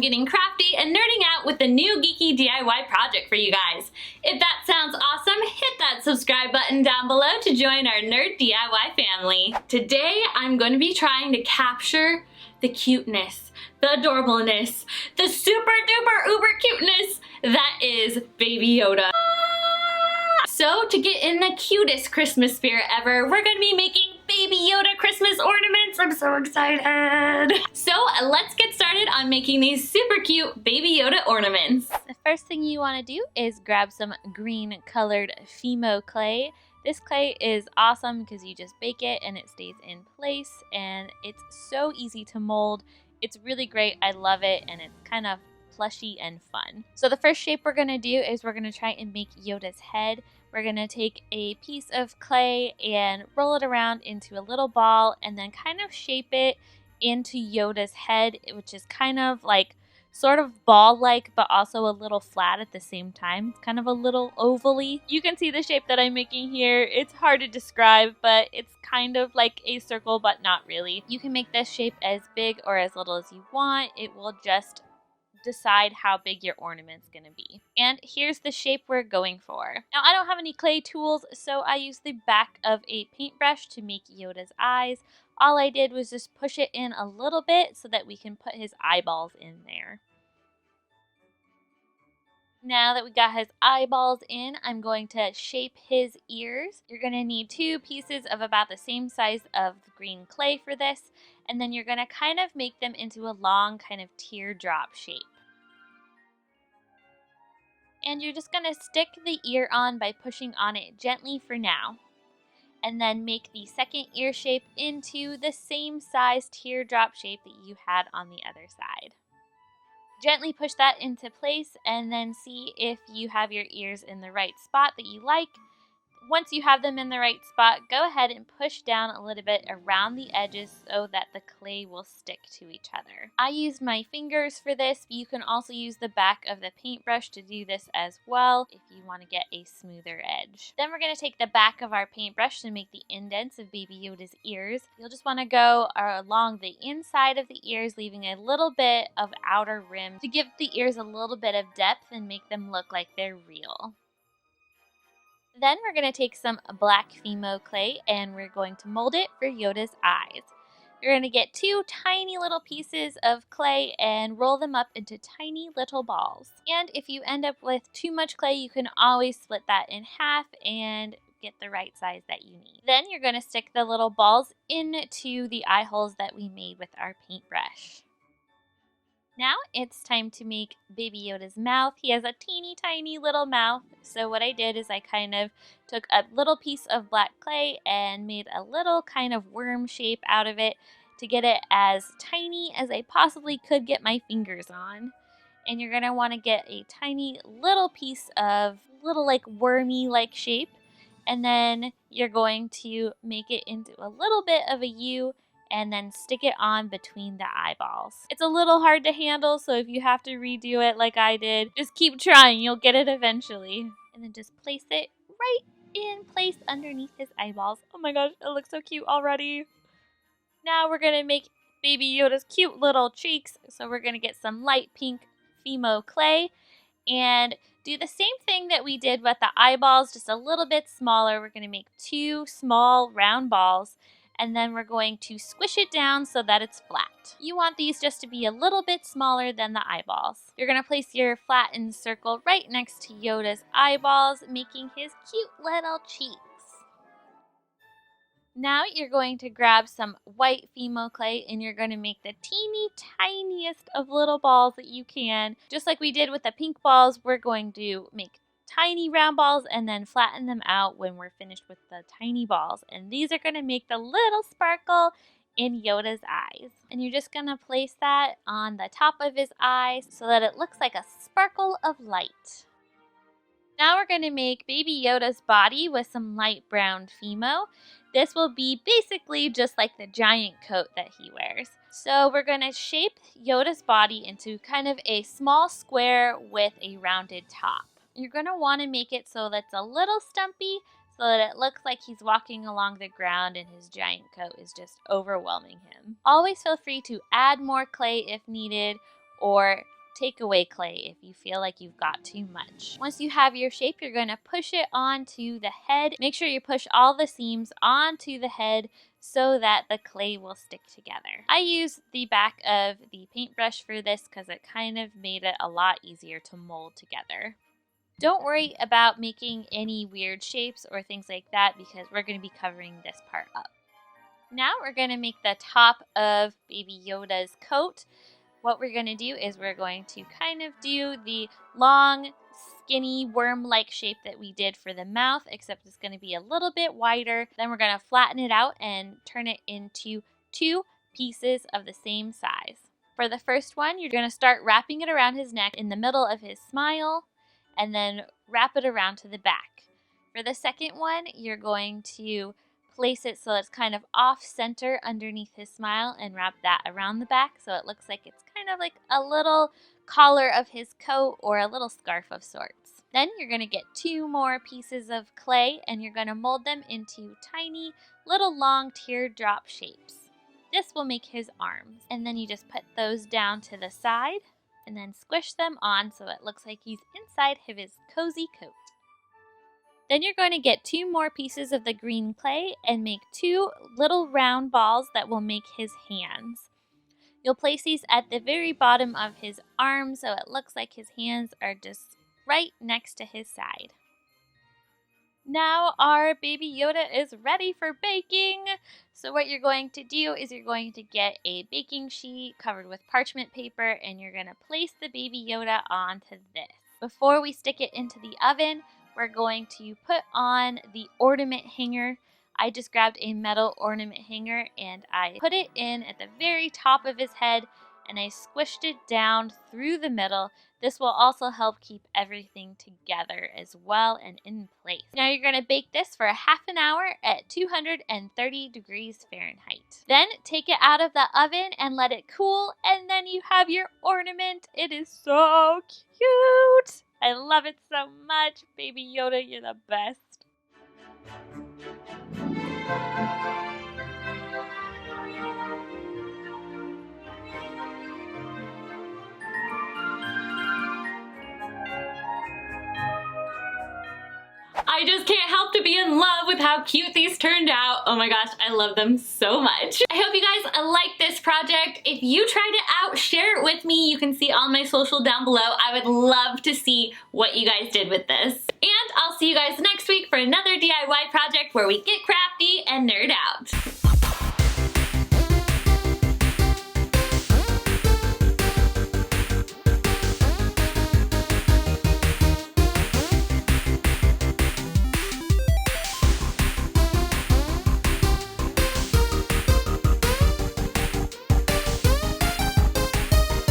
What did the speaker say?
I'm getting crafty and nerding out with a new geeky DIY project for you guys. If that sounds awesome, hit that subscribe button down below to join our Nerd DIY family. Today, I'm going to be trying to capture the cuteness, the adorableness, the super duper uber cuteness that is Baby Yoda. So to get in the cutest Christmas spirit ever, we're going to be making Baby Yoda Christmas ornaments. I'm so excited. So let's get started on making these super cute Baby Yoda ornaments. The first thing you want to do is grab some green colored Fimo clay. This clay is awesome because you just bake it and it stays in place and it's so easy to mold. It's really great. I love it and it's kind of plushy and fun. So the first shape we're going to do is we're going to try and make Yoda's head. We're going to take a piece of clay and roll it around into a little ball and then kind of shape it into Yoda's head, which is kind of like sort of ball-like but also a little flat at the same time. It's kind of a little ovally. You can see the shape that I'm making here. It's hard to describe, but it's kind of like a circle but not really. You can make this shape as big or as little as you want. It will just decide how big your ornament's going to be. And here's the shape we're going for. Now I don't have any clay tools, so I used the back of a paintbrush to make Yoda's eyes. All I did was just push it in a little bit so that we can put his eyeballs in there. Now that we got his eyeballs in, I'm going to shape his ears. You're going to need 2 pieces of about the same size of green clay for this, and then you're going to kind of make them into a long kind of teardrop shape. And you're just going to stick the ear on by pushing on it gently for now. And then make the second ear shape into the same size teardrop shape that you had on the other side. Gently push that into place and then see if you have your ears in the right spot that you like. Once you have them in the right spot, go ahead and push down a little bit around the edges so that the clay will stick to each other. I used my fingers for this. You can also use the back of the paintbrush to do this as well if you want to get a smoother edge. Then we're going to take the back of our paintbrush to make the indents of Baby Yoda's ears. You'll just want to go along the inside of the ears, leaving a little bit of outer rim to give the ears a little bit of depth and make them look like they're real. Then we're going to take some black Fimo clay and we're going to mold it for Yoda's eyes. You're going to get 2 tiny little pieces of clay and roll them up into tiny little balls. And if you end up with too much clay, you can always split that in half and get the right size that you need. Then you're going to stick the little balls into the eye holes that we made with our paintbrush. Now it's time to make Baby Yoda's mouth. He has a teeny tiny little mouth. So what I did is I kind of took a little piece of black clay and made a little kind of worm shape out of it to get it as tiny as I possibly could get my fingers on. And you're going to want to get a tiny little piece of little like wormy like shape. And then you're going to make it into a little bit of a U and then stick it on between the eyeballs. It's a little hard to handle, so if you have to redo it like I did, just keep trying, you'll get it eventually. And then just place it right in place underneath his eyeballs. Oh my gosh, it looks so cute already. Now we're gonna make Baby Yoda's cute little cheeks, so we're gonna get some light pink Fimo clay and do the same thing that we did with the eyeballs, just a little bit smaller. We're gonna make 2 small round balls and then we're going to squish it down so that it's flat. You want these just to be a little bit smaller than the eyeballs. You're going to place your flattened circle right next to Yoda's eyeballs, making his cute little cheeks. Now you're going to grab some white Fimo clay and you're going to make the teeny tiniest of little balls that you can. Just like we did with the pink balls, we're going to make tiny round balls and then flatten them out when we're finished with the tiny balls. And these are going to make the little sparkle in Yoda's eyes. And you're just going to place that on the top of his eyes so that it looks like a sparkle of light. Now we're going to make Baby Yoda's body with some light brown Fimo. This will be basically just like the giant coat that he wears. So we're going to shape Yoda's body into kind of a small square with a rounded top. You're going to want to make it so that it's a little stumpy so that it looks like he's walking along the ground and his giant coat is just overwhelming him. Always feel free to add more clay if needed or take away clay if you feel like you've got too much. Once you have your shape, you're going to push it onto the head. Make sure you push all the seams onto the head so that the clay will stick together. I use the back of the paintbrush for this because it kind of made it a lot easier to mold together. Don't worry about making any weird shapes or things like that because we're going to be covering this part up. Now we're going to make the top of Baby Yoda's coat. What we're going to do is we're going to kind of do the long, skinny, worm-like shape that we did for the mouth, except it's going to be a little bit wider. Then we're going to flatten it out and turn it into 2 pieces of the same size. For the first one, you're going to start wrapping it around his neck in the middle of his smile, and then wrap it around to the back. For the second one, you're going to place it so it's kind of off center underneath his smile and wrap that around the back so it looks like it's kind of like a little collar of his coat or a little scarf of sorts. Then you're going to get 2 more pieces of clay and you're going to mold them into tiny little long teardrop shapes. This will make his arms. And then you just put those down to the side and then squish them on so it looks like he's inside of his cozy coat. Then you're going to get 2 more pieces of the green clay and make 2 little round balls that will make his hands. You'll place these at the very bottom of his arm so it looks like his hands are just right next to his side. Now our Baby Yoda is ready for baking. So what you're going to do is you're going to get a baking sheet covered with parchment paper and you're going to place the Baby Yoda onto this. Before we stick it into the oven, we're going to put on the ornament hanger. I just grabbed a metal ornament hanger and I put it in at the very top of his head and I squished it down through the middle. This will also help keep everything together as well and in place. Now you're going to bake this for half an hour at 230 degrees Fahrenheit. Then take it out of the oven and let it cool, and then you have your ornament. It is so cute. I love it so much. Baby Yoda, you're the best. I just can't help to be in love with how cute these turned out. Oh my gosh, I love them so much. I hope you guys like this project. If you tried it out, share it with me. You can see all my social down below. I would love to see what you guys did with this. And I'll see you guys next week for another DIY project where we get crafty and nerd out.